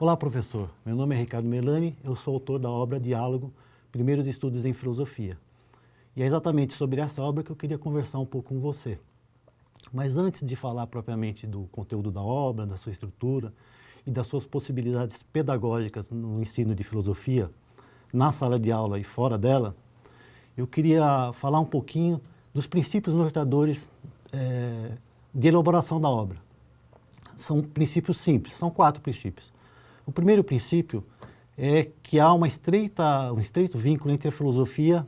Olá, professor. Meu nome é Ricardo Melani, eu sou autor da obra Diálogo, Primeiros Estudos em Filosofia. E é exatamente sobre essa obra que eu queria conversar um pouco com você. Mas antes de falar propriamente do conteúdo da obra, da sua estrutura e das suas possibilidades pedagógicas no ensino de filosofia, na sala de aula e fora dela, eu queria falar um pouquinho dos princípios norteadores de elaboração da obra. São princípios simples, são 4 princípios. O primeiro princípio é que há um estreito vínculo entre a filosofia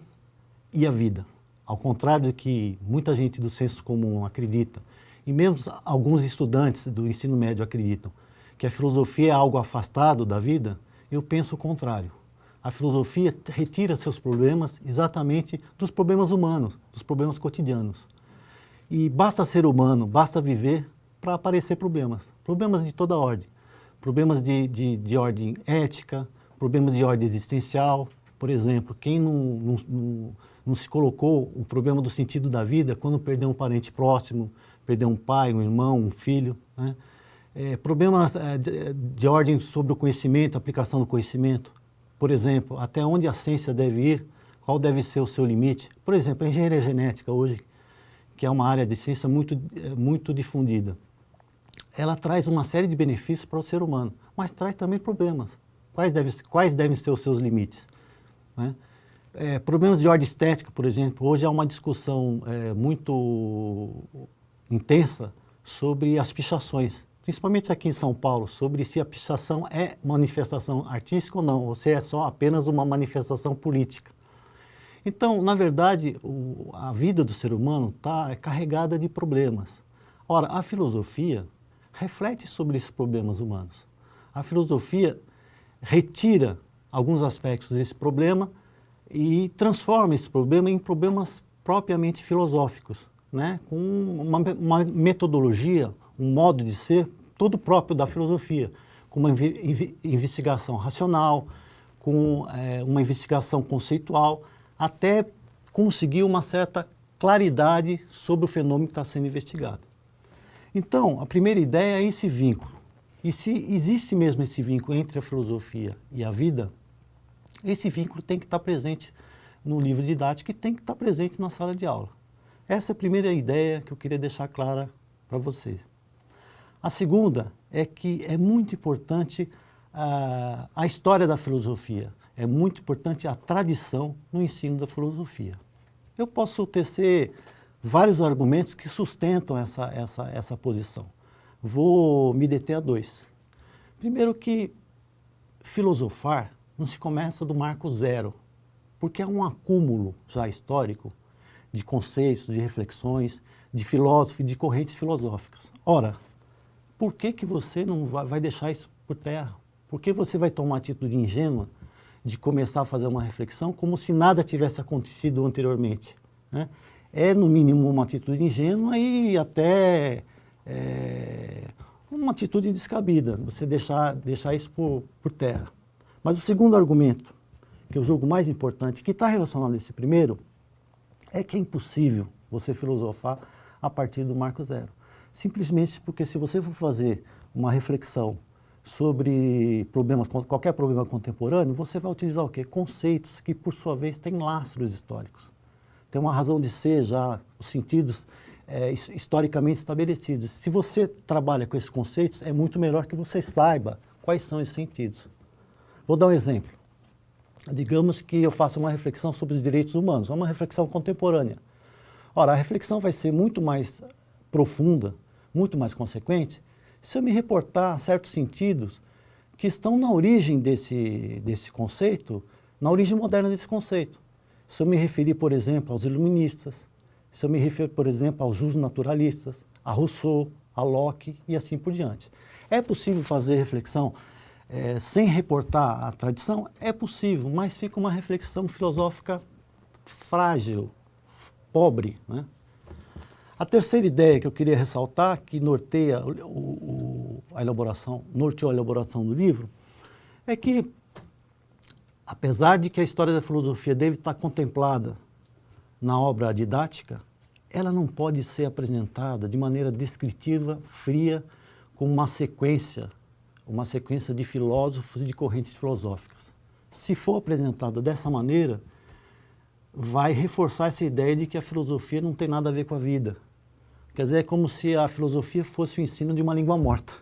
e a vida. Ao contrário do que muita gente do senso comum acredita, e mesmo alguns estudantes do ensino médio acreditam, que a filosofia é algo afastado da vida, eu penso o contrário. A filosofia retira seus problemas exatamente dos problemas humanos, dos problemas cotidianos. E basta ser humano, basta viver para aparecer problemas. Problemas de toda ordem. Problemas de ordem ética, problemas de ordem existencial. Por exemplo, quem não se colocou o problema do sentido da vida quando perdeu um parente próximo, perdeu um pai, um irmão, um filho, né? Problemas de ordem sobre o conhecimento, aplicação do conhecimento. Por exemplo, até onde a ciência deve ir, qual deve ser o seu limite. Por exemplo, a engenharia genética hoje, que é uma área de ciência muito difundida. Ela traz uma série de benefícios para o ser humano, mas traz também problemas. Quais devem ser os seus limites, né? Problemas de ordem estética, por exemplo, hoje há uma discussão muito intensa sobre as pichações, principalmente aqui em São Paulo, sobre se a pichação é manifestação artística ou não, ou se é só apenas uma manifestação política. Então, na verdade, a vida do ser humano é carregada de problemas. Ora, a filosofia reflete sobre esses problemas humanos. A filosofia retira alguns aspectos desse problema e transforma esse problema em problemas propriamente filosóficos, né? Com uma metodologia, um modo de ser todo próprio da filosofia, com uma investigação racional, com uma investigação conceitual, até conseguir uma certa claridade sobre o fenômeno que está sendo investigado. Então, a primeira ideia é esse vínculo. E se existe mesmo esse vínculo entre a filosofia e a vida, esse vínculo tem que estar presente no livro didático e tem que estar presente na sala de aula. Essa é a primeira ideia que eu queria deixar clara para vocês. A segunda é que é muito importante a história da filosofia, é muito importante a tradição no ensino da filosofia. Eu posso tecer vários argumentos que sustentam essa posição. Vou me deter a 2. Primeiro que filosofar não se começa do marco zero, porque é um acúmulo já histórico de conceitos, de reflexões, de filósofos, de correntes filosóficas. Ora, por que você não vai deixar isso por terra? Por que você vai tomar a atitude ingênua de começar a fazer uma reflexão como se nada tivesse acontecido anteriormente, né? É, no mínimo, uma atitude ingênua e até uma atitude descabida, você deixar isso por terra. Mas o segundo argumento, que eu julgo mais importante, que está relacionado a esse primeiro, é que é impossível você filosofar a partir do marco zero. Simplesmente porque se você for fazer uma reflexão sobre qualquer problema contemporâneo, você vai utilizar o quê? Conceitos que, por sua vez, têm lastros históricos. Tem uma razão de ser já, os sentidos historicamente estabelecidos. Se você trabalha com esses conceitos, é muito melhor que você saiba quais são esses sentidos. Vou dar um exemplo. Digamos que eu faça uma reflexão sobre os direitos humanos, uma reflexão contemporânea. Ora, a reflexão vai ser muito mais profunda, muito mais consequente, se eu me reportar a certos sentidos que estão na origem desse conceito, na origem moderna desse conceito. Se eu me referir, por exemplo, aos iluministas, se eu me referir, por exemplo, aos justnaturalistas, a Rousseau, a Locke e assim por diante. É possível fazer reflexão sem reportar a tradição? É possível, mas fica uma reflexão filosófica frágil, pobre, né? A terceira ideia que eu queria ressaltar, que norteou a elaboração do livro, é que, apesar de que a história da filosofia deve estar contemplada na obra didática, ela não pode ser apresentada de maneira descritiva, fria, com uma sequência uma sequência de filósofos e de correntes filosóficas. Se for apresentado dessa maneira, vai reforçar essa ideia de que a filosofia não tem nada a ver com a vida. Quer dizer, é como se a filosofia fosse o ensino de uma língua morta.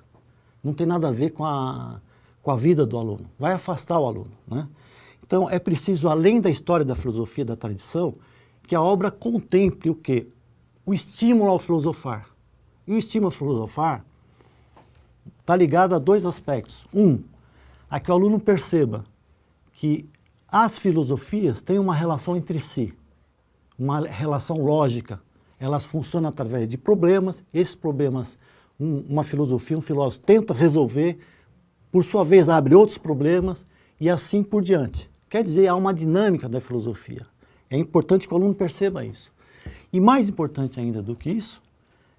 Não tem nada a ver com a vida do aluno. Vai afastar o aluno, né? Então, é preciso, além da história da filosofia, da tradição, que a obra contemple o quê? O estímulo ao filosofar. E o estímulo ao filosofar está ligado a dois aspectos. Um, a que o aluno perceba que as filosofias têm uma relação entre si, uma relação lógica. Elas funcionam através de problemas. Esses problemas, uma filosofia, um filósofo tenta resolver, por sua vez abre outros problemas e assim por diante. Quer dizer, há uma dinâmica da filosofia. É importante que o aluno perceba isso. E mais importante ainda do que isso,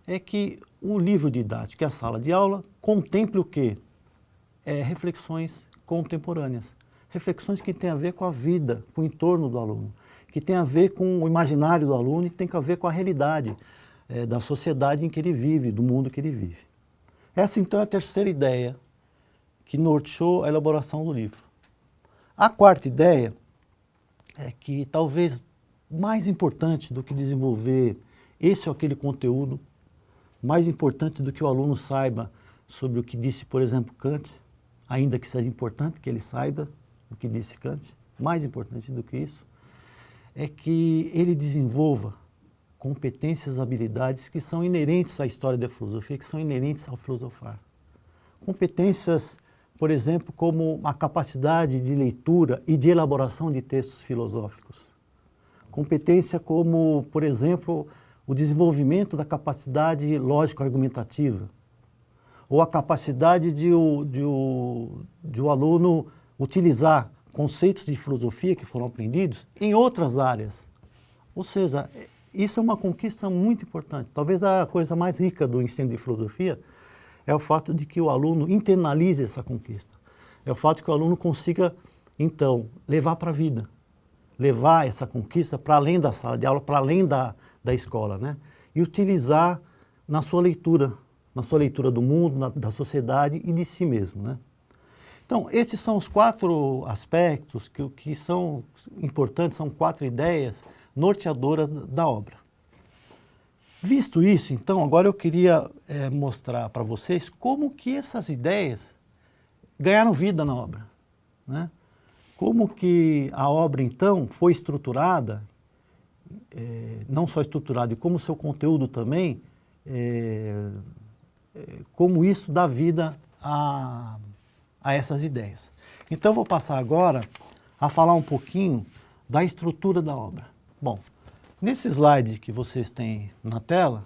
é que o livro didático, que é a sala de aula, contemple o quê? Reflexões contemporâneas. Reflexões que têm a ver com a vida, com o entorno do aluno, que tem a ver com o imaginário do aluno e tem a ver com a realidade da sociedade em que ele vive, do mundo que ele vive. Essa, então, é a terceira ideia que norteou a elaboração do livro. A quarta ideia é que, talvez mais importante do que desenvolver esse ou aquele conteúdo, mais importante do que o aluno saiba sobre o que disse, por exemplo, Kant, ainda que seja importante que ele saiba o que disse Kant, mais importante do que isso, é que ele desenvolva competências, habilidades que são inerentes à história da filosofia, que são inerentes ao filosofar. Competências, por exemplo, como a capacidade de leitura e de elaboração de textos filosóficos. Competência como, por exemplo, o desenvolvimento da capacidade lógico-argumentativa, ou a capacidade de o aluno utilizar conceitos de filosofia que foram aprendidos em outras áreas. Ou seja, isso é uma conquista muito importante. Talvez a coisa mais rica do ensino de filosofia é o fato de que o aluno internalize essa conquista. É o fato de que o aluno consiga, então, levar para a vida, levar essa conquista para além da sala de aula, para além da escola, né? E utilizar na sua leitura do mundo, da sociedade e de si mesmo, né? Então, esses são os 4 aspectos que são importantes, são 4 ideias norteadoras da obra. Visto isso, então, agora eu queria mostrar para vocês como que essas ideias ganharam vida na obra, né? Como que a obra, então, foi estruturada, não só estruturada, e como o seu conteúdo também, como isso dá vida a essas ideias. Então, eu vou passar agora a falar um pouquinho da estrutura da obra. Bom, nesse slide que vocês têm na tela,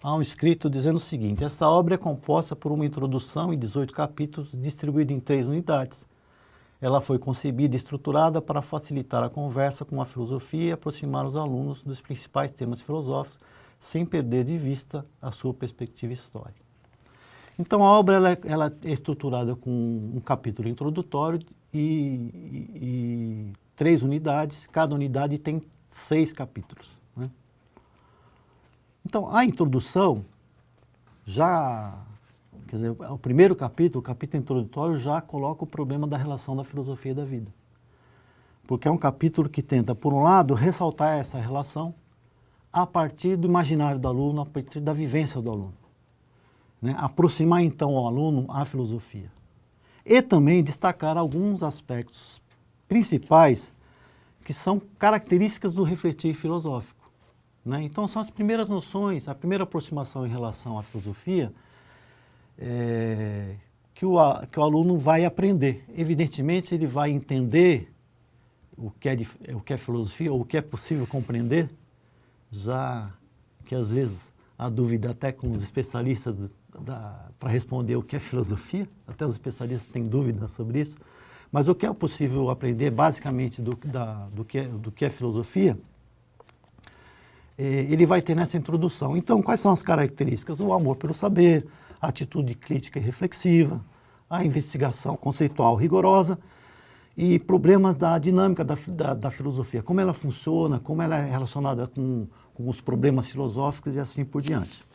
há um escrito dizendo o seguinte: essa obra é composta por uma introdução e 18 capítulos distribuídos em 3 unidades. Ela foi concebida e estruturada para facilitar a conversa com a filosofia e aproximar os alunos dos principais temas filosóficos, sem perder de vista a sua perspectiva histórica. Então, a obra ela é estruturada com um capítulo introdutório e 3 unidades. Cada unidade tem 6 capítulos, né? Então, a introdução quer dizer, o primeiro capítulo, o capítulo introdutório, já coloca o problema da relação da filosofia e da vida. Porque é um capítulo que tenta, por um lado, ressaltar essa relação a partir do imaginário do aluno, a partir da vivência do aluno, né? Aproximar, então, o aluno à filosofia. E também destacar alguns aspectos principais que são características do refletir filosófico, né? Então, são as primeiras noções, a primeira aproximação em relação à filosofia que o aluno vai aprender. Evidentemente, ele vai entender o que é filosofia, ou o que é possível compreender, já que às vezes há dúvida até com os especialistas para responder o que é filosofia, até os especialistas têm dúvidas sobre isso, mas o que é possível aprender basicamente do que é filosofia, ele vai ter nessa introdução. Então, quais são as características? O amor pelo saber, a atitude crítica e reflexiva, a investigação conceitual rigorosa e problemas da dinâmica da filosofia, como ela funciona, como ela é relacionada com os problemas filosóficos e assim por diante.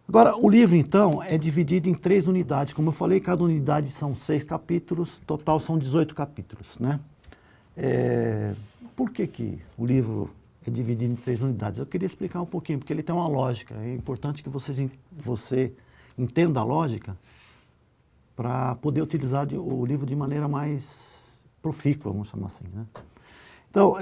Agora, o livro, então, é dividido em 3 unidades. Como eu falei, cada unidade são 6 capítulos, total são 18 capítulos, né? Por que o livro é dividido em 3 unidades? Eu queria explicar um pouquinho, porque ele tem uma lógica. É importante que você entenda a lógica para poder utilizar o livro de maneira mais profícua, vamos chamar assim, né? Então,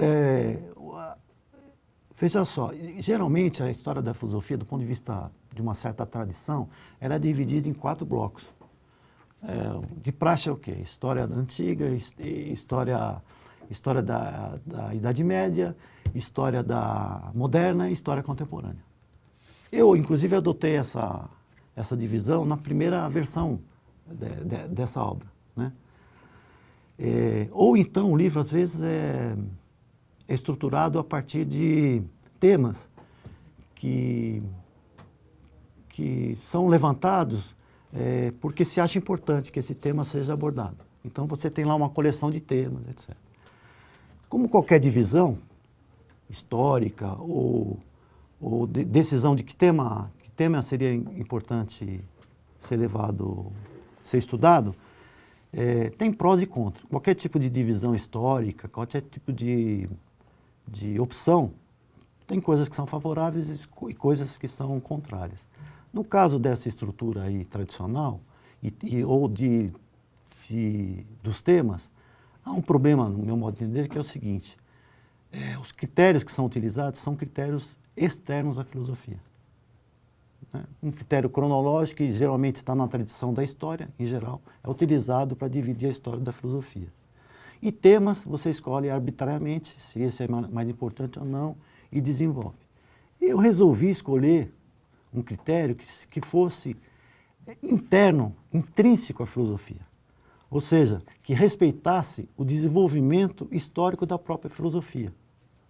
veja só, geralmente a história da filosofia, do ponto de vista de uma certa tradição, ela é dividida em 4 blocos. De praxe é o quê? História antiga, história da Idade Média, história da moderna e história contemporânea. Eu, inclusive, adotei essa divisão na primeira versão dessa obra, né? Ou então o livro, às vezes, é estruturado a partir de temas que são levantados porque se acha importante que esse tema seja abordado. Então, você tem lá uma coleção de temas, etc. Como qualquer divisão histórica ou decisão de que tema seria importante ser estudado, tem prós e contras. Qualquer tipo de divisão histórica, qualquer tipo de opção, tem coisas que são favoráveis e coisas que são contrárias. No caso dessa estrutura aí tradicional ou dos temas, há um problema, no meu modo de entender, que é o seguinte: os critérios que são utilizados são critérios externos à filosofia, né? Um critério cronológico, que geralmente está na tradição da história, em geral, é utilizado para dividir a história da filosofia. E temas, você escolhe arbitrariamente se esse é mais importante ou não e desenvolve. Eu resolvi escolher um critério que fosse interno, intrínseco à filosofia. Ou seja, que respeitasse o desenvolvimento histórico da própria filosofia,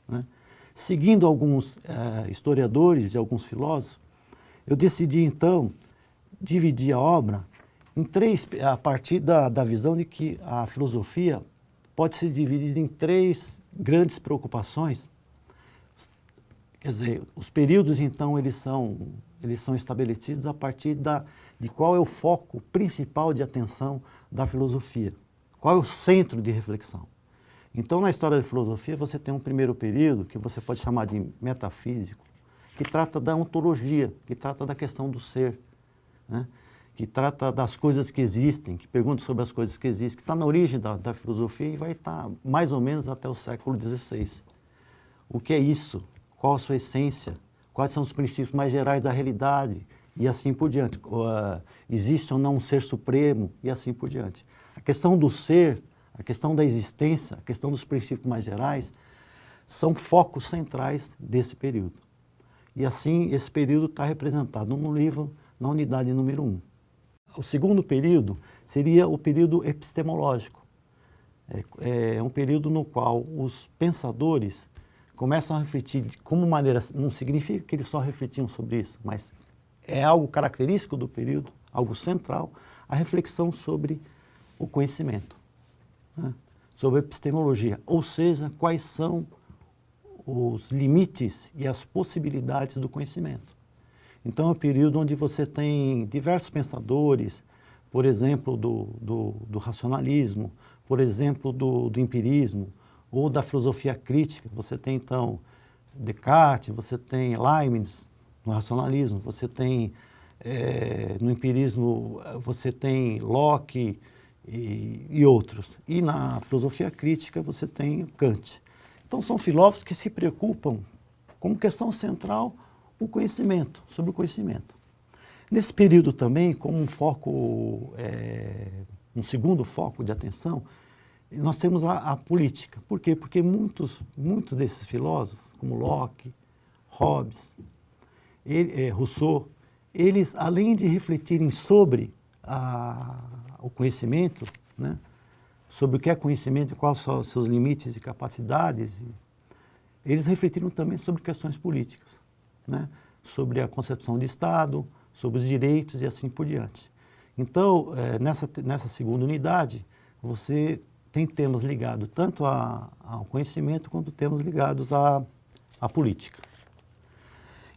né? Seguindo alguns historiadores e alguns filósofos, eu decidi, então, dividir a obra em 3, a partir da visão de que a filosofia pode ser dividida em 3 grandes preocupações. Quer dizer, os períodos, então, eles são estabelecidos a partir de qual é o foco principal de atenção da filosofia, qual é o centro de reflexão. Então, na história da filosofia, você tem um primeiro período, que você pode chamar de metafísico, que trata da ontologia, que trata da questão do ser, né? Que trata das coisas que existem, que pergunta sobre as coisas que existem, que está na origem da filosofia e vai estar mais ou menos até o século XVI. O que é isso? Qual a sua essência? Quais são os princípios mais gerais da realidade? E assim por diante. Existe ou não um ser supremo? E assim por diante. A questão do ser, a questão da existência, a questão dos princípios mais gerais, são focos centrais desse período. E assim, esse período está representado no livro, na unidade número 1. O segundo período seria o período epistemológico. É um período no qual os pensadores começam a refletir como maneira, não significa que eles só refletiam sobre isso, mas é algo característico do período, algo central, a reflexão sobre o conhecimento, né? Sobre a epistemologia, ou seja, quais são os limites e as possibilidades do conhecimento. Então é um período onde você tem diversos pensadores, por exemplo, do racionalismo, por exemplo, do empirismo, ou da filosofia crítica. Você tem, então, Descartes, você tem Leibniz no racionalismo, você tem, no empirismo, você tem Locke e outros. E na filosofia crítica você tem Kant. Então são filósofos que se preocupam, como questão central, o conhecimento, sobre o conhecimento. Nesse período também, como um foco, um segundo foco de atenção, nós temos a política. Por quê? Porque muitos desses filósofos, como Locke, Hobbes, Rousseau, eles, além de refletirem sobre o conhecimento, né, sobre o que é conhecimento e quais são os seus limites e capacidades, eles refletiram também sobre questões políticas, né, sobre a concepção de Estado, sobre os direitos e assim por diante. Então, nessa segunda unidade, você tem temas ligados tanto ao conhecimento quanto temas ligados à política.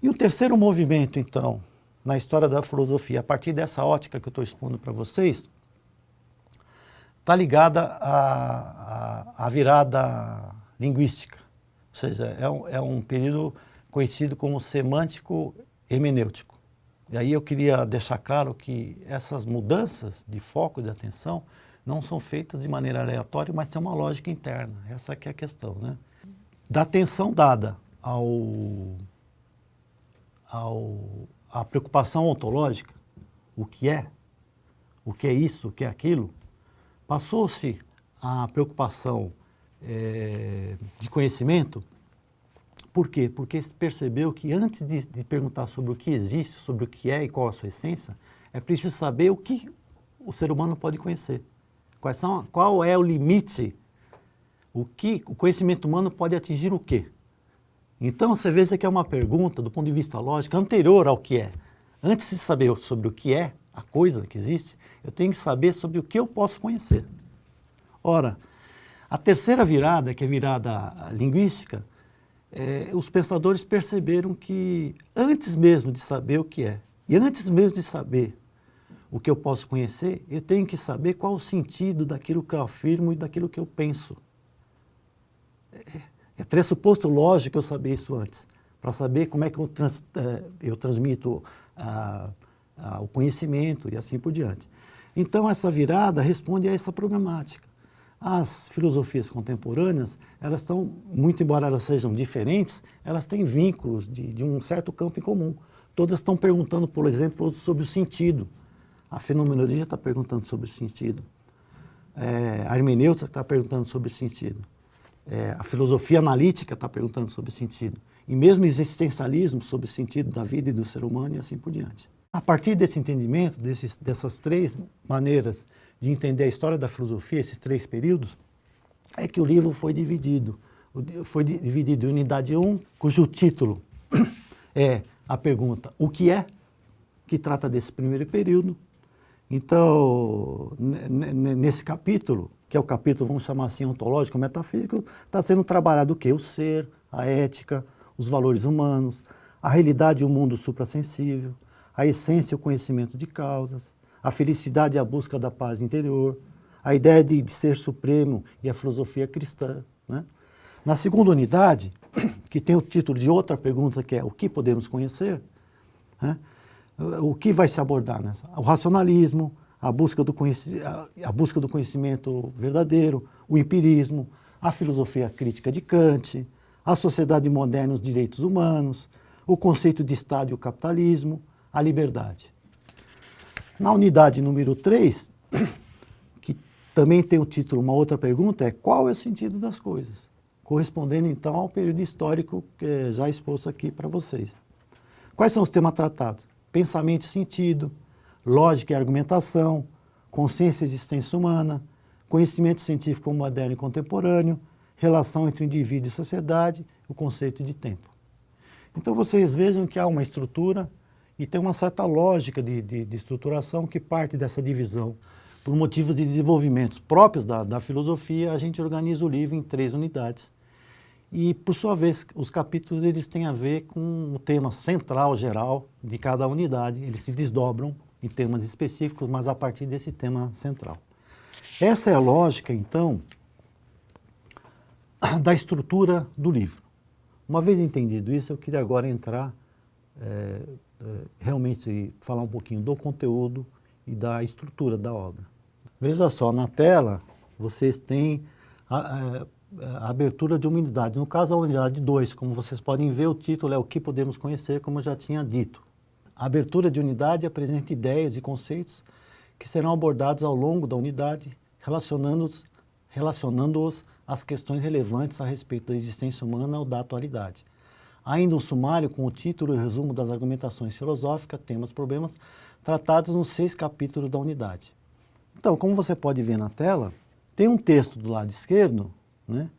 E o terceiro movimento, então, na história da filosofia, a partir dessa ótica que eu estou expondo para vocês, está ligada à virada linguística. Ou seja, é um período conhecido como semântico hermenêutico. E aí eu queria deixar claro que essas mudanças de foco de atenção não são feitas de maneira aleatória, mas tem uma lógica interna. Essa que é a questão, né? Da atenção dada à preocupação ontológica, o que é isso, o que é aquilo, passou-se a preocupação de conhecimento. Por quê? Porque se percebeu que antes de perguntar sobre o que existe, sobre o que é e qual a sua essência, é preciso saber o que o ser humano pode conhecer. Qual é o limite, o conhecimento humano pode atingir o quê? Então você veja que é uma pergunta, do ponto de vista lógico, anterior ao que é. Antes de saber sobre o que é, a coisa que existe, eu tenho que saber sobre o que eu posso conhecer. Ora, a terceira virada, que é a virada linguística, os pensadores perceberam que antes mesmo de saber o que é, e antes mesmo de saber o que eu posso conhecer, eu tenho que saber qual o sentido daquilo que eu afirmo e daquilo que eu penso. É pressuposto lógico eu saber isso antes, para saber como é que eu transmito o conhecimento e assim por diante. Então, essa virada responde a essa problemática. As filosofias contemporâneas, elas estão, muito embora elas sejam diferentes, elas têm vínculos de um certo campo em comum. Todas estão perguntando, por exemplo, sobre o sentido. A fenomenologia está perguntando sobre o sentido. A hermenêutica está perguntando sobre o sentido. A filosofia analítica está perguntando sobre o sentido. E mesmo o existencialismo sobre o sentido da vida e do ser humano e assim por diante. A partir desse entendimento, dessas três maneiras de entender a história da filosofia, esses três períodos, é que o livro foi dividido. Foi dividido em unidade 1, cujo título é a pergunta "O que é?", que trata desse primeiro período. Então, nesse capítulo, que é o capítulo, vamos chamar assim, ontológico, metafísico, está sendo trabalhado o quê? O ser, a ética, os valores humanos, a realidade e o mundo suprassensível, a essência e o conhecimento de causas, a felicidade e a busca da paz interior, a ideia de ser supremo e a filosofia cristã, né? Na segunda unidade, que tem o título de outra pergunta, que é o que podemos conhecer, né? O que vai se abordar nessa? O racionalismo, a busca do conhecimento verdadeiro, o empirismo, a filosofia crítica de Kant, a sociedade moderna e os direitos humanos, o conceito de Estado e o capitalismo, a liberdade. Na unidade número 3, que também tem o título, uma outra pergunta, é qual é o sentido das coisas? Correspondendo então ao período histórico que é já exposto aqui para vocês. Quais são os temas tratados? Pensamento e sentido, lógica e argumentação, consciência e existência humana, conhecimento científico moderno e contemporâneo, relação entre indivíduo e sociedade, o conceito de tempo. Então vocês vejam que há uma estrutura e tem uma certa lógica de estruturação que parte dessa divisão. Por motivos de desenvolvimentos próprios da filosofia, a gente organiza o livro em 3 unidades. E, por sua vez, os capítulos eles têm a ver com o tema central, geral, de cada unidade. Eles se desdobram em temas específicos, mas a partir desse tema central. Essa é a lógica, então, da estrutura do livro. Uma vez entendido isso, eu queria agora entrar, realmente falar um pouquinho do conteúdo e da estrutura da obra. Veja só, na tela vocês têm a abertura de uma unidade. No caso, a unidade 2, como vocês podem ver, o título é O que podemos conhecer, como eu já tinha dito. A abertura de unidade apresenta ideias e conceitos que serão abordados ao longo da unidade, relacionando-os às questões relevantes a respeito da existência humana ou da atualidade. Há ainda um sumário com o título e resumo das argumentações filosóficas, temas, problemas, tratados nos 6 capítulos da unidade. Então, como você pode ver na tela, tem um texto do lado esquerdo, né,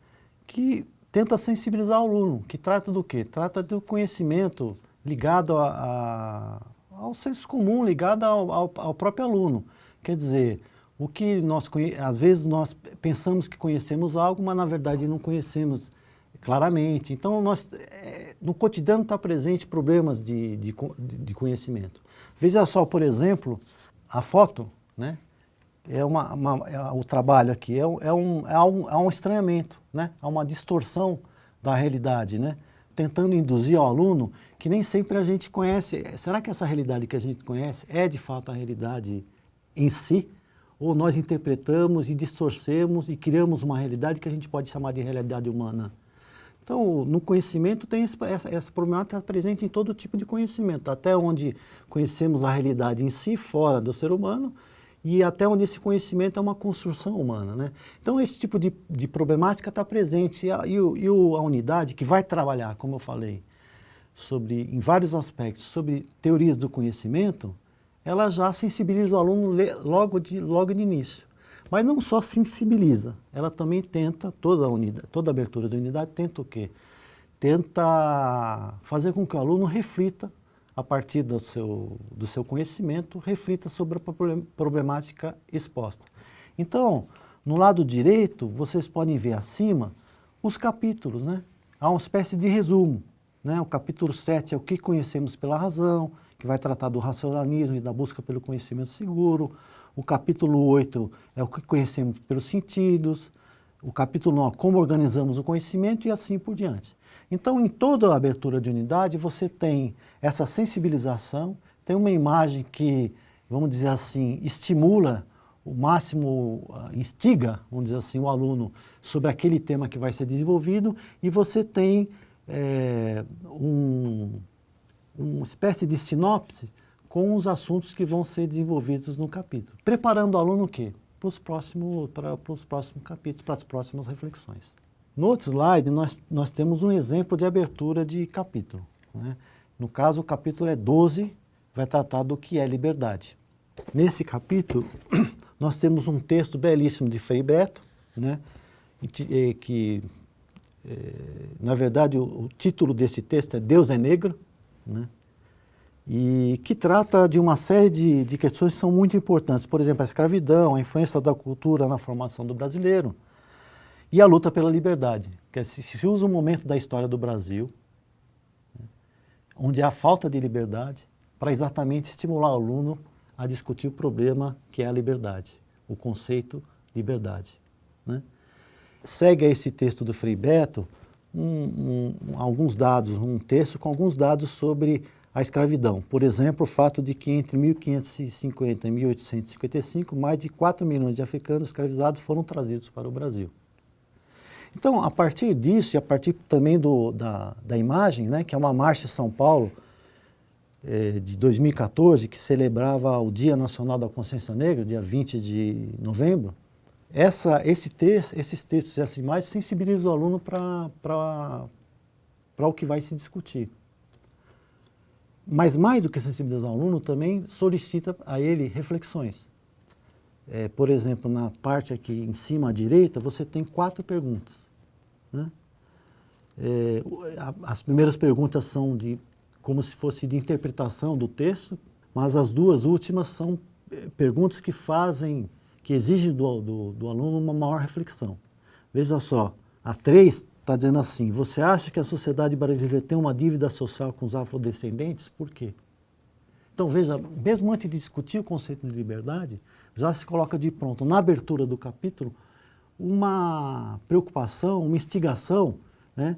que tenta sensibilizar o aluno, que trata do quê? Trata do conhecimento ligado ao senso comum, ligado ao próprio aluno. Quer dizer, o que às vezes nós pensamos que conhecemos algo, mas na verdade não conhecemos Claramente. Então, no cotidiano está presente problemas de conhecimento. Veja só, por exemplo, a foto, né? O trabalho aqui é um estranhamento, né? Há uma distorção da realidade, né? Tentando induzir ao aluno que nem sempre a gente conhece. Será que essa realidade que a gente conhece é de fato a realidade em si? Ou nós interpretamos e distorcemos e criamos uma realidade que a gente pode chamar de realidade humana? Então, no conhecimento tem essa problemática presente em todo tipo de conhecimento, até onde conhecemos a realidade em si, fora do ser humano, e até onde esse conhecimento é uma construção humana, né? Então, esse tipo de problemática está presente, a unidade que vai trabalhar, como eu falei, em vários aspectos, sobre teorias do conhecimento, ela já sensibiliza o aluno logo de início. Mas não só sensibiliza, ela também tenta, toda abertura da unidade tenta o quê? Tenta fazer com que o aluno reflita, a partir do seu conhecimento, reflita sobre a problemática exposta. Então, no lado direito, vocês podem ver acima os capítulos, né? Há uma espécie de resumo, né? O capítulo 7 é o que conhecemos pela razão, que vai tratar do racionalismo e da busca pelo conhecimento seguro. O capítulo 8 é o que conhecemos pelos sentidos. O capítulo 9, como organizamos o conhecimento e assim por diante. Então, em toda a abertura de unidade, você tem essa sensibilização, tem uma imagem que, vamos dizer assim, estimula o máximo, instiga, vamos dizer assim, o aluno sobre aquele tema que vai ser desenvolvido, e você tem uma espécie de sinopse com os assuntos que vão ser desenvolvidos no capítulo. Preparando o aluno o quê? Para os próximos capítulos, para as próximas reflexões. No outro slide, nós temos um exemplo de abertura de capítulo, né? No caso, o capítulo é 12, vai tratar do que é liberdade. Nesse capítulo, nós temos um texto belíssimo de Frei Beto, né? Na verdade, o título desse texto é Deus é Negro, né? E que trata de uma série de questões que são muito importantes. Por exemplo, a escravidão, a influência da cultura na formação do brasileiro e a luta pela liberdade. Que se usa um momento da história do Brasil, né, onde há falta de liberdade, para exatamente estimular o aluno a discutir o problema que é a liberdade, o conceito liberdade, né? Segue a esse texto do Frei Beto alguns dados, um texto com alguns dados sobre a escravidão. Por exemplo, o fato de que entre 1550 e 1855, mais de 4 milhões de africanos escravizados foram trazidos para o Brasil. Então, a partir disso, e a partir também da imagem, né, que é uma marcha em São Paulo, de 2014, que celebrava o Dia Nacional da Consciência Negra, dia 20 de novembro, esses textos e essas imagens sensibilizam o aluno para o que vai se discutir. Mas mais do que sensibilizar o aluno, também solicita a ele reflexões. Por exemplo, na parte aqui em cima à direita, você tem 4 perguntas, né? As primeiras perguntas são como se fosse de interpretação do texto, mas as 2 últimas são perguntas que exigem do aluno uma maior reflexão. Veja só, a 3 está dizendo assim: você acha que a sociedade brasileira tem uma dívida social com os afrodescendentes? Por quê? Então, veja, mesmo antes de discutir o conceito de liberdade, já se coloca de pronto, na abertura do capítulo, uma preocupação, uma instigação, né,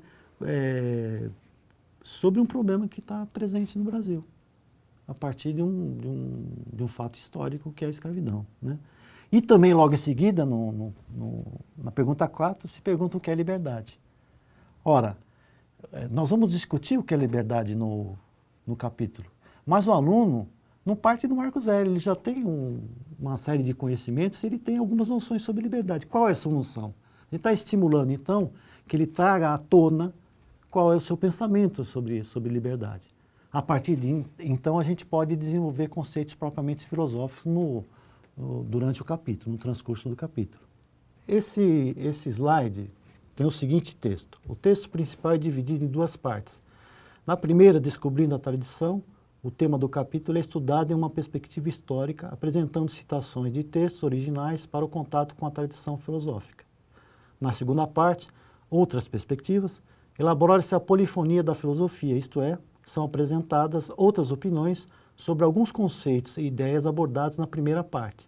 sobre um problema que está presente no Brasil, a partir de um fato histórico que é a escravidão, né? E também, logo em seguida, na pergunta 4, se pergunta o que é liberdade. Ora, nós vamos discutir o que é liberdade no capítulo, mas o aluno não parte do marco zero, ele já tem uma série de conhecimentos, ele tem algumas noções sobre liberdade. Qual é essa noção? Ele está estimulando, então, que ele traga à tona qual é o seu pensamento sobre liberdade. A partir então, a gente pode desenvolver conceitos propriamente filosóficos durante o capítulo, no transcurso do capítulo. Esse slide tem o seguinte texto. O texto principal é dividido em 2 partes. Na primeira, descobrindo a tradição, o tema do capítulo é estudado em uma perspectiva histórica, apresentando citações de textos originais para o contato com a tradição filosófica. Na segunda parte, outras perspectivas, elabora-se a polifonia da filosofia, isto é, são apresentadas outras opiniões sobre alguns conceitos e ideias abordados na primeira parte.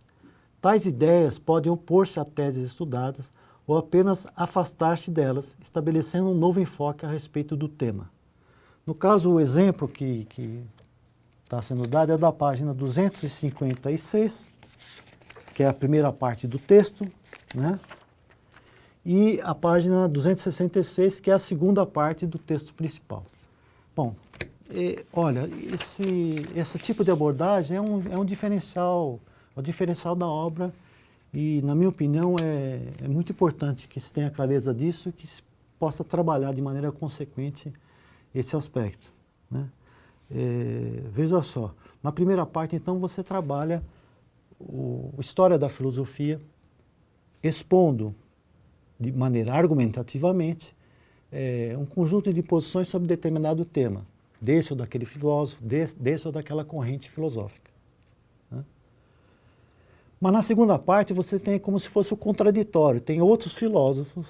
Tais ideias podem opor-se a teses estudadas ou apenas afastar-se delas, estabelecendo um novo enfoque a respeito do tema. No caso, o exemplo que está sendo dado é da página 256, que é a primeira parte do texto, né? E a página 266, que é a segunda parte do texto principal. Bom, olha, esse tipo de abordagem é um diferencial, o diferencial da obra, e, na minha opinião, é muito importante que se tenha clareza disso e que se possa trabalhar de maneira consequente esse aspecto, né? Veja só, na primeira parte, então, você trabalha a história da filosofia, expondo de maneira argumentativamente um conjunto de posições sobre determinado tema, desse ou daquele filósofo, desse ou daquela corrente filosófica, né? Mas na segunda parte você tem como se fosse o contraditório, tem outros filósofos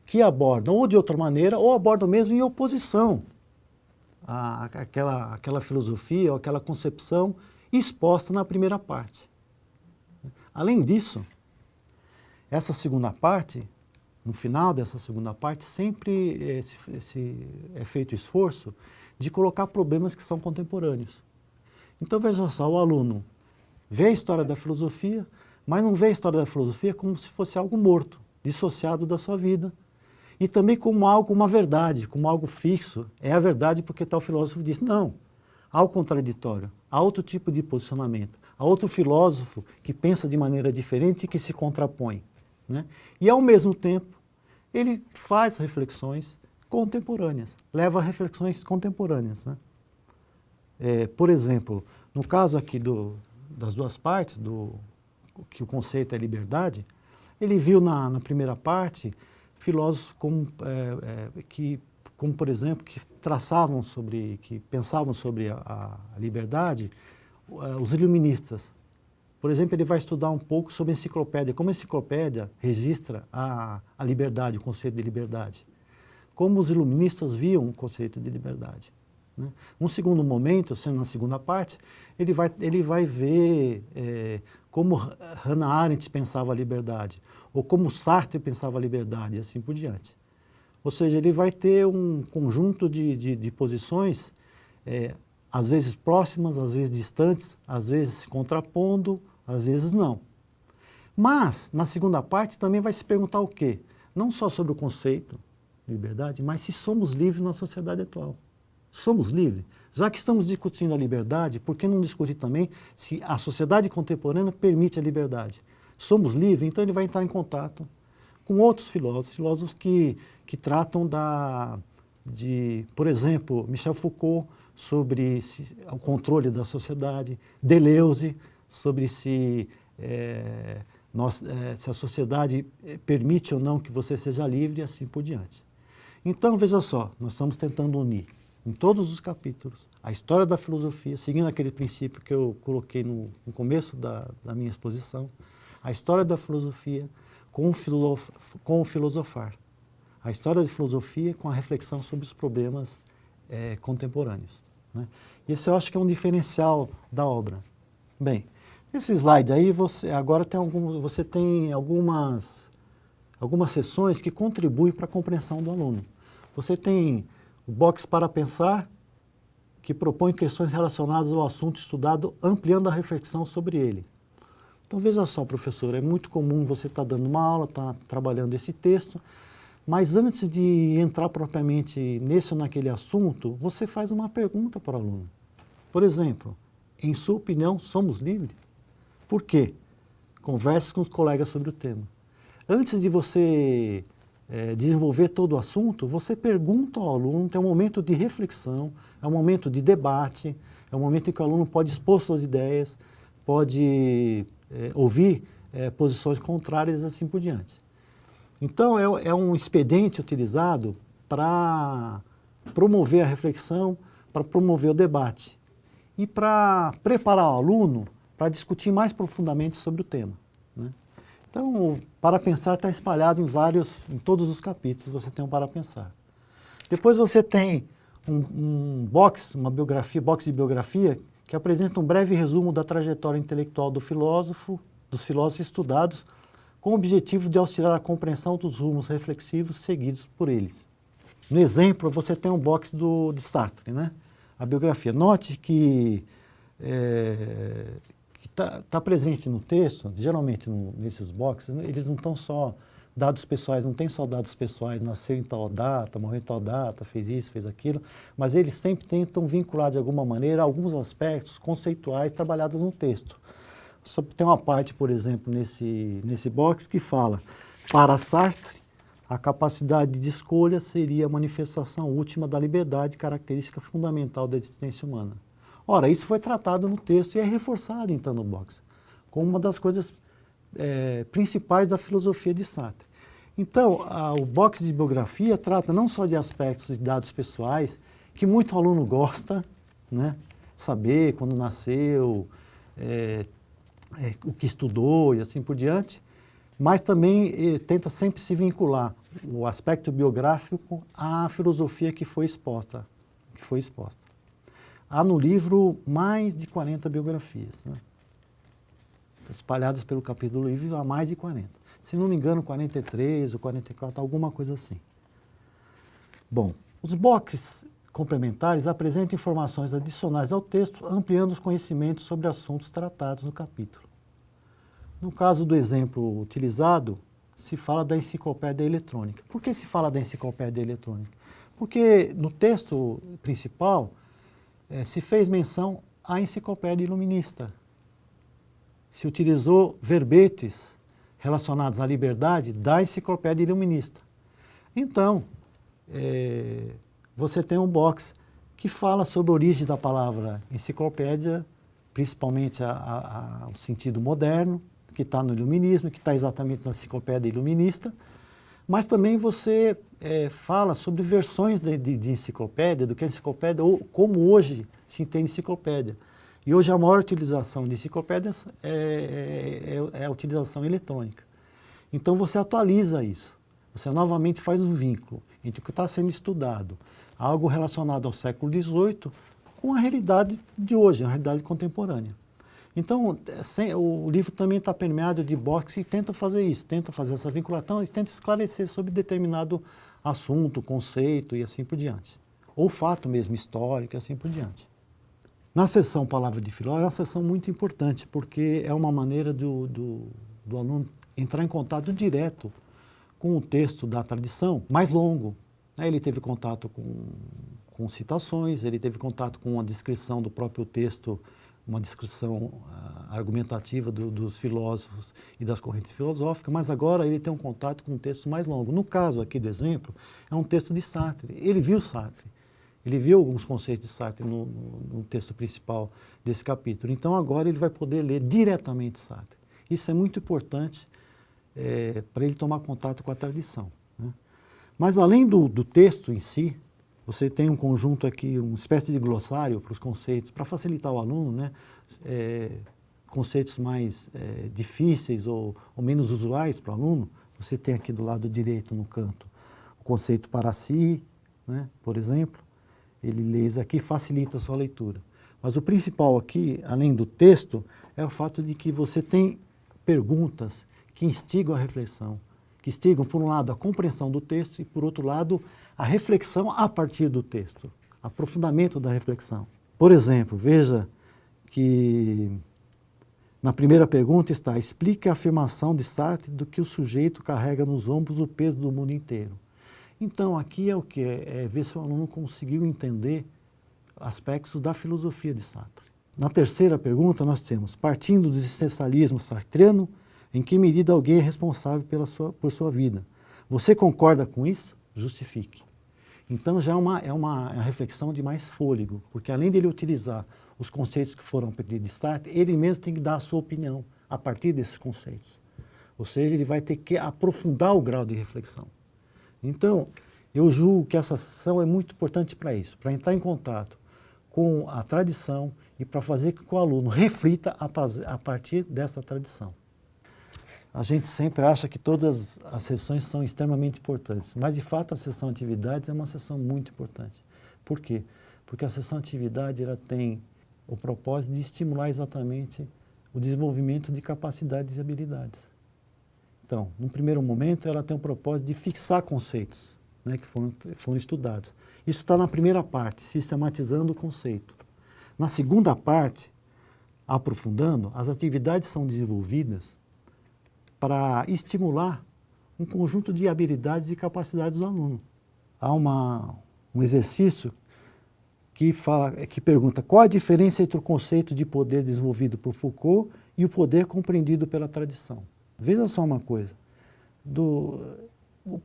que abordam ou de outra maneira ou abordam mesmo em oposição àquela filosofia ou aquela concepção exposta na primeira parte. Além disso, essa segunda parte, no final dessa segunda parte, sempre é feito esforço de colocar problemas que são contemporâneos. Então, veja só, o aluno vê a história da filosofia, mas não vê a história da filosofia como se fosse algo morto, dissociado da sua vida, e também como algo, uma verdade, como algo fixo. É a verdade porque tal filósofo disse. Não, há o contraditório, há outro tipo de posicionamento, há outro filósofo que pensa de maneira diferente e que se contrapõe, né? E, ao mesmo tempo, ele faz reflexões contemporâneas, leva a reflexões contemporâneas, né? Por exemplo, no caso aqui das duas partes, que o conceito é liberdade, ele viu na primeira parte filósofos como, por exemplo, que pensavam sobre a liberdade, os iluministas. Por exemplo, ele vai estudar um pouco sobre a enciclopédia, como a enciclopédia registra a liberdade, o conceito de liberdade. Como os iluministas viam o conceito de liberdade, né? Num segundo momento, sendo na segunda parte, ele vai ver como Hannah Arendt pensava a liberdade, ou como Sartre pensava a liberdade, e assim por diante. Ou seja, ele vai ter um conjunto de posições, às vezes próximas, às vezes distantes, às vezes se contrapondo, às vezes não. Mas, na segunda parte, também vai se perguntar o quê? Não só sobre o conceito de liberdade, mas se somos livres na sociedade atual. Somos livres? Já que estamos discutindo a liberdade, por que não discutir também se a sociedade contemporânea permite a liberdade? Somos livres? Então ele vai entrar em contato com outros filósofos que tratam por exemplo, Michel Foucault, sobre o controle da sociedade, Deleuze, sobre se a sociedade permite ou não que você seja livre e assim por diante. Então, veja só, nós estamos tentando unir em todos os capítulos a história da filosofia, seguindo aquele princípio que eu coloquei no começo da minha exposição, a história da filosofia com o filosofar, a história da filosofia com a reflexão sobre os problemas contemporâneos, né? Esse eu acho que é um diferencial da obra. Bem, esse slide aí, você tem algumas seções que contribuem para a compreensão do aluno. Você tem o box para pensar, que propõe questões relacionadas ao assunto estudado, ampliando a reflexão sobre ele. Então veja só, professor, é muito comum você estar dando uma aula, estar trabalhando esse texto, mas antes de entrar propriamente nesse ou naquele assunto, você faz uma pergunta para o aluno. Por exemplo, em sua opinião, somos livres? Por quê? Converse com os colegas sobre o tema. Antes de você desenvolver todo o assunto, você pergunta ao aluno, tem um momento de reflexão, é um momento de debate, é um momento em que o aluno pode expor suas ideias, pode ouvir posições contrárias e assim por diante. Então, é um expediente utilizado para promover a reflexão, para promover o debate e para preparar o aluno para discutir mais profundamente sobre o tema, né? Então, o Para Pensar está espalhado em todos os capítulos, você tem um Para Pensar. Depois você tem um box, box de biografia, que apresenta um breve resumo da trajetória intelectual dos filósofos estudados, com o objetivo de auxiliar a compreensão dos rumos reflexivos seguidos por eles. No exemplo, você tem um box de Sartre, né? A biografia. Note que está presente no texto, geralmente nesses boxes, eles não estão só dados pessoais, não tem só dados pessoais, nasceu em tal data, morreu em tal data, fez isso, fez aquilo, mas eles sempre tentam vincular de alguma maneira alguns aspectos conceituais trabalhados no texto. Tem uma parte, por exemplo, nesse box que fala, para Sartre, a capacidade de escolha seria a manifestação última da liberdade, característica fundamental da existência humana. Ora, isso foi tratado no texto e é reforçado, então, no box, como uma das coisas principais da filosofia de Sartre. Então, o box de biografia trata não só de aspectos de dados pessoais, que muito aluno gosta, né? Saber quando nasceu, o que estudou e assim por diante, mas também tenta sempre se vincular o aspecto biográfico à filosofia que foi exposta. Há no livro mais de 40 biografias, né? Espalhadas pelo capítulo do livro, há mais de 40. Se não me engano, 43 ou 44, alguma coisa assim. Bom, os boxes complementares apresentam informações adicionais ao texto, ampliando os conhecimentos sobre assuntos tratados no capítulo. No caso do exemplo utilizado, se fala da enciclopédia eletrônica. Por que se fala da enciclopédia eletrônica? Porque no texto principal se fez menção à enciclopédia iluminista. Se utilizou verbetes relacionados à liberdade da enciclopédia iluminista. Então, você tem um box que fala sobre a origem da palavra enciclopédia, principalmente o sentido moderno, que está no iluminismo, que está exatamente na enciclopédia iluminista, mas também você fala sobre versões de enciclopédia, do que é enciclopédia, ou como hoje se entende enciclopédia. E hoje a maior utilização de enciclopédias é a utilização eletrônica. Então você atualiza isso, você novamente faz um vínculo entre o que está sendo estudado, algo relacionado ao século XVIII, com a realidade de hoje, a realidade contemporânea. Então, o livro também está permeado de box e tenta fazer isso, tenta fazer essa vinculação e tenta esclarecer sobre determinado assunto, conceito e assim por diante. Ou fato mesmo histórico e assim por diante. Na seção Palavra de Filó é uma seção muito importante, porque é uma maneira do aluno entrar em contato direto com o texto da tradição mais longo. Ele teve contato com citações, ele teve contato com a descrição do próprio texto, uma descrição argumentativa dos filósofos e das correntes filosóficas, mas agora ele tem um contato com um texto mais longo. No caso aqui do exemplo, é um texto de Sartre. Ele viu Sartre. Ele viu alguns conceitos de Sartre no texto principal desse capítulo. Então, agora ele vai poder ler diretamente Sartre. Isso é muito importante para ele tomar contato com a tradição, né? Mas, além do texto em si, você tem um conjunto aqui, uma espécie de glossário para os conceitos, para facilitar o aluno, né? Conceitos mais difíceis ou menos usuais para o aluno. Você tem aqui do lado direito, no canto, o conceito para si, né? Por exemplo. Ele lê isso aqui, facilita a sua leitura. Mas o principal aqui, além do texto, é o fato de que você tem perguntas que instigam a reflexão, que instigam, por um lado, a compreensão do texto e, por outro lado, a reflexão a partir do texto, aprofundamento da reflexão. Por exemplo, veja que na primeira pergunta está: explique a afirmação de Sartre do que o sujeito carrega nos ombros o peso do mundo inteiro. Então, aqui é o que? É ver se o aluno conseguiu entender aspectos da filosofia de Sartre. Na terceira pergunta, nós temos: partindo do existencialismo sartriano, em que medida alguém é responsável por sua vida? Você concorda com isso? Justifique. Então, já é uma reflexão de mais fôlego, porque além dele utilizar os conceitos que foram aprendidos de Sartre, ele mesmo tem que dar a sua opinião a partir desses conceitos. Ou seja, ele vai ter que aprofundar o grau de reflexão. Então, eu julgo que essa sessão é muito importante para isso, para entrar em contato com a tradição e para fazer com que o aluno reflita a partir dessa tradição. A gente sempre acha que todas as sessões são extremamente importantes, mas de fato a sessão atividades é uma sessão muito importante. Por quê? Porque a sessão atividade ela tem o propósito de estimular exatamente o desenvolvimento de capacidades e habilidades. Então, num primeiro momento, ela tem o propósito de fixar conceitos, né, que foram estudados. Isso está na primeira parte, sistematizando o conceito. Na segunda parte, aprofundando, as atividades são desenvolvidas para estimular um conjunto de habilidades e capacidades do aluno. Há um exercício que pergunta qual a diferença entre o conceito de poder desenvolvido por Foucault e o poder compreendido pela tradição. Veja só uma coisa,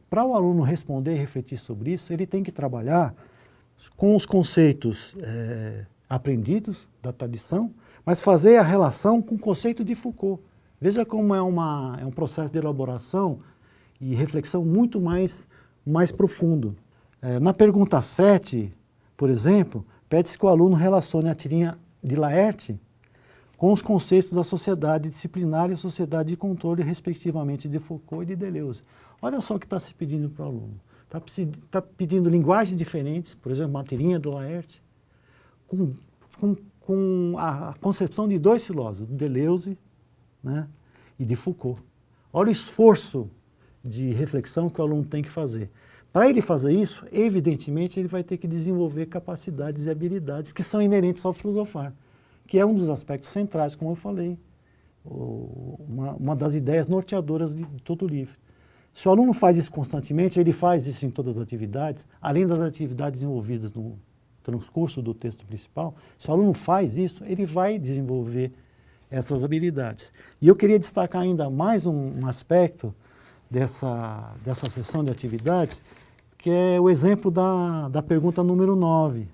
para o aluno responder e refletir sobre isso, ele tem que trabalhar com os conceitos aprendidos da tradição, mas fazer a relação com o conceito de Foucault. Veja como é um processo de elaboração e reflexão muito mais profundo. Na pergunta 7, por exemplo, pede-se que o aluno relacione a tirinha de Laerte com os conceitos da sociedade disciplinar e sociedade de controle, respectivamente, de Foucault e de Deleuze. Olha só o que está se pedindo para o aluno. Está pedindo linguagens diferentes, por exemplo, uma tirinha do Laerte, com a concepção de dois filósofos, de Deleuze, né, e de Foucault. Olha o esforço de reflexão que o aluno tem que fazer. Para ele fazer isso, evidentemente, ele vai ter que desenvolver capacidades e habilidades que são inerentes ao filosofar, que é um dos aspectos centrais, como eu falei, uma das ideias norteadoras de todo o livro. Se o aluno faz isso constantemente, ele faz isso em todas as atividades, além das atividades envolvidas no transcurso do texto principal, se o aluno faz isso, ele vai desenvolver essas habilidades. E eu queria destacar ainda mais um aspecto dessa sessão de atividades, que é o exemplo da pergunta número 9.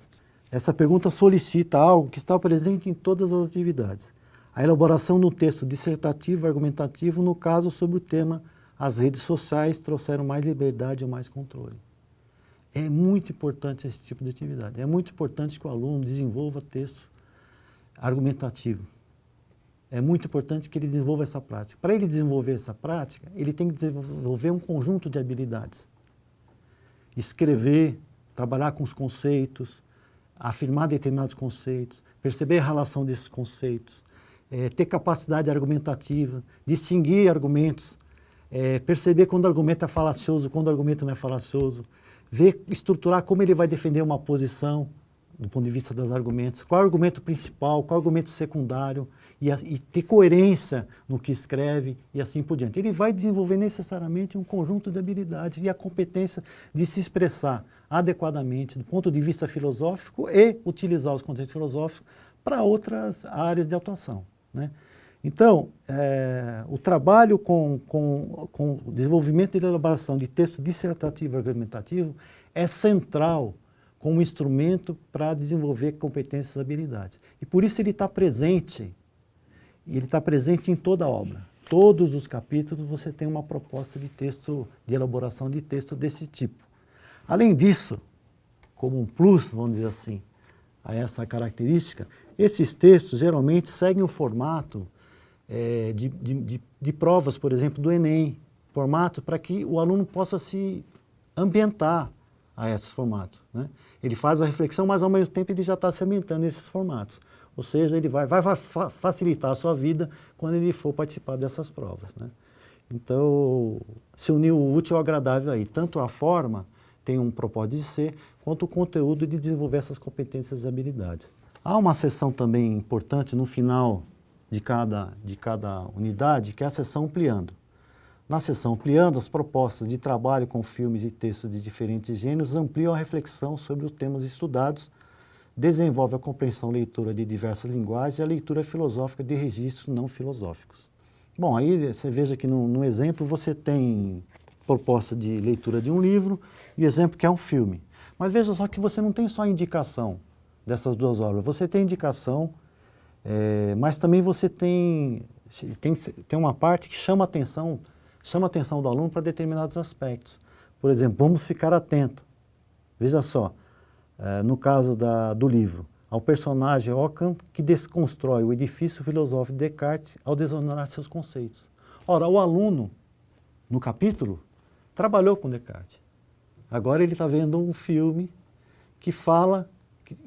Essa pergunta solicita algo que está presente em todas as atividades. A elaboração do texto dissertativo, argumentativo, no caso sobre o tema as redes sociais trouxeram mais liberdade ou mais controle. É muito importante esse tipo de atividade. É muito importante que o aluno desenvolva texto argumentativo. É muito importante que ele desenvolva essa prática. Para ele desenvolver essa prática, ele tem que desenvolver um conjunto de habilidades. Escrever, trabalhar com os conceitos, afirmar determinados conceitos, perceber a relação desses conceitos, ter capacidade argumentativa, distinguir argumentos, perceber quando o argumento é falacioso, quando o argumento não é falacioso, estruturar como ele vai defender uma posição do ponto de vista dos argumentos, qual é o argumento principal, qual é o argumento secundário, e ter coerência no que escreve e assim por diante. Ele vai desenvolver necessariamente um conjunto de habilidades e a competência de se expressar adequadamente do ponto de vista filosófico e utilizar os conceitos filosóficos para outras áreas de atuação, né? Então, o trabalho com o desenvolvimento e elaboração de texto dissertativo e argumentativo é central como instrumento para desenvolver competências e habilidades. E por isso ele está presente em toda a obra. Todos os capítulos você tem uma proposta de texto, de elaboração de texto desse tipo. Além disso, como um plus, vamos dizer assim, a essa característica, esses textos geralmente seguem o formato de provas, por exemplo, do Enem, formato para que o aluno possa se ambientar a esses formatos, né? Ele faz a reflexão, mas ao mesmo tempo ele já está se ambientando nesses formatos. Ou seja, ele vai facilitar a sua vida quando ele for participar dessas provas, né? Então, se uniu o útil ao agradável aí. Tanto a forma tem um propósito de ser, quanto o conteúdo de desenvolver essas competências e habilidades. Há uma sessão também importante no final de cada unidade, que é a sessão ampliando. Na sessão ampliando, as propostas de trabalho com filmes e textos de diferentes gêneros ampliam a reflexão sobre os temas estudados, desenvolve a compreensão e leitura de diversas linguagens e a leitura filosófica de registros não filosóficos. Bom, aí você veja que no exemplo você tem proposta de leitura de um livro e exemplo que é um filme. Mas veja só que você não tem só indicação dessas duas obras, você tem indicação, mas também você tem uma parte que chama a atenção do aluno para determinados aspectos. Por exemplo, vamos ficar atento. Veja só, no caso do livro, ao personagem Ockham que desconstrói o edifício filosófico de Descartes ao desonorar seus conceitos. Ora, o aluno, no capítulo, trabalhou com Descartes. Agora ele está vendo um filme que fala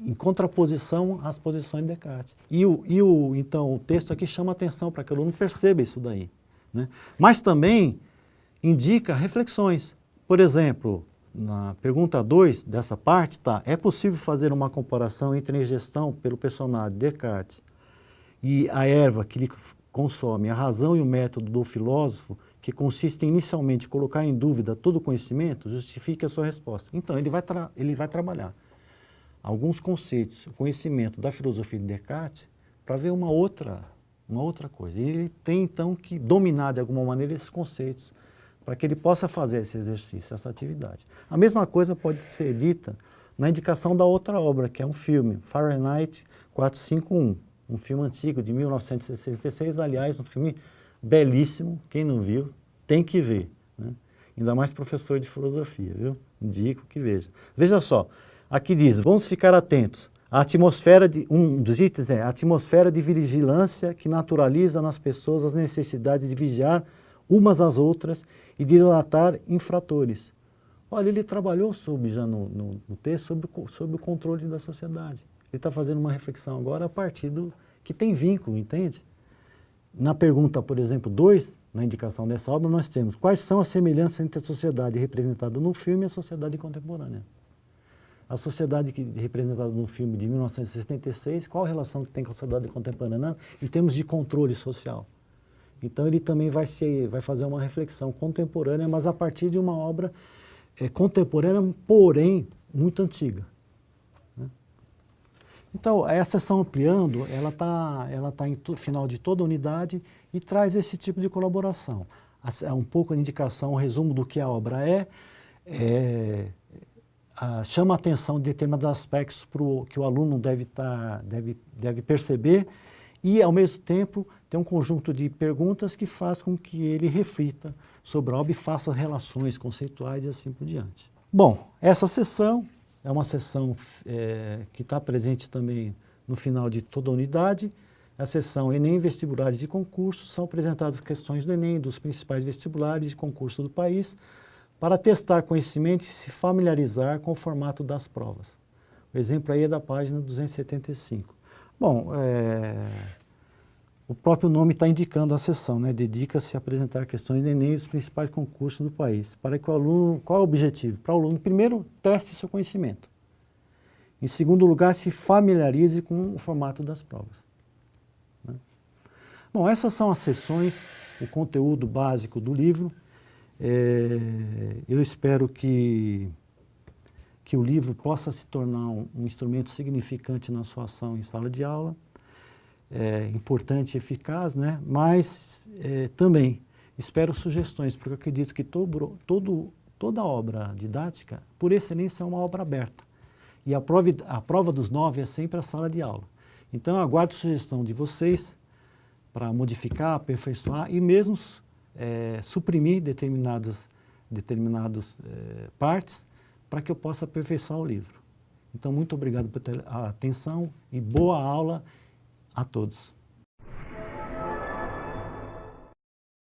em contraposição às posições de Descartes. Então, o texto aqui chama atenção para que o aluno perceba isso daí, né? Mas também indica reflexões. Por exemplo, na pergunta 2 dessa parte, tá, é possível fazer uma comparação entre a ingestão pelo personagem Descartes e a erva que ele consome, a razão e o método do filósofo, que consiste inicialmente em colocar em dúvida todo o conhecimento, justifique a sua resposta. Então, ele vai trabalhar alguns conceitos, o conhecimento da filosofia de Descartes, para ver uma outra coisa. E ele tem, então, que dominar, de alguma maneira, esses conceitos, para que ele possa fazer esse exercício, essa atividade. A mesma coisa pode ser dita na indicação da outra obra, que é um filme, Fahrenheit 451, um filme antigo, de 1966, aliás, um filme belíssimo, quem não viu, tem que ver, né? Ainda mais professor de filosofia, viu? Indico que veja. Veja só, aqui diz, vamos ficar atentos. A atmosfera um dos itens é a atmosfera de vigilância que naturaliza nas pessoas as necessidades de vigiar umas às outras e de delatar infratores. Olha, ele trabalhou já no texto sobre o controle da sociedade. Ele está fazendo uma reflexão agora a partir do que tem vínculo, entende? Na pergunta, por exemplo, 2, na indicação dessa obra, nós temos quais são as semelhanças entre a sociedade representada no filme e a sociedade contemporânea. A sociedade representada no filme de 1976, qual a relação que tem com a sociedade contemporânea em termos de controle social? Então ele também vai fazer uma reflexão contemporânea, mas a partir de uma obra contemporânea, porém muito antiga, né? Então, essa sessão ampliando, ela tá no final de toda a unidade e traz esse tipo de colaboração. Um pouco a indicação, um resumo do que a obra chama a atenção de determinados aspectos que o aluno deve perceber e, ao mesmo tempo, tem um conjunto de perguntas que faz com que ele reflita sobre a obra e faça relações conceituais e assim por diante. Bom, essa sessão é uma sessão que está presente também no final de toda a unidade. A sessão Enem Vestibulares de Concurso, são apresentadas questões do Enem, dos principais vestibulares de concurso do país, para testar conhecimento e se familiarizar com o formato das provas. O exemplo aí é da página 275. Bom, o próprio nome está indicando a sessão, né? Dedica-se a apresentar questões do Enem e dos principais concursos do país. Para que o aluno, qual é o objetivo? Para o aluno, primeiro, teste seu conhecimento. Em segundo lugar, se familiarize com o formato das provas, né? Bom, essas são as sessões, o conteúdo básico do livro. Eu espero que o livro possa se tornar um instrumento significante na sua ação em sala de aula, importante e eficaz, né? Mas também espero sugestões, porque eu acredito que toda obra didática, por excelência, é uma obra aberta. E a prova dos 9 é sempre a sala de aula. Então, eu aguardo sugestão de vocês para modificar, aperfeiçoar e mesmo suprimir determinadas partes para que eu possa aperfeiçoar o livro. Então, muito obrigado pela atenção e boa aula a todos.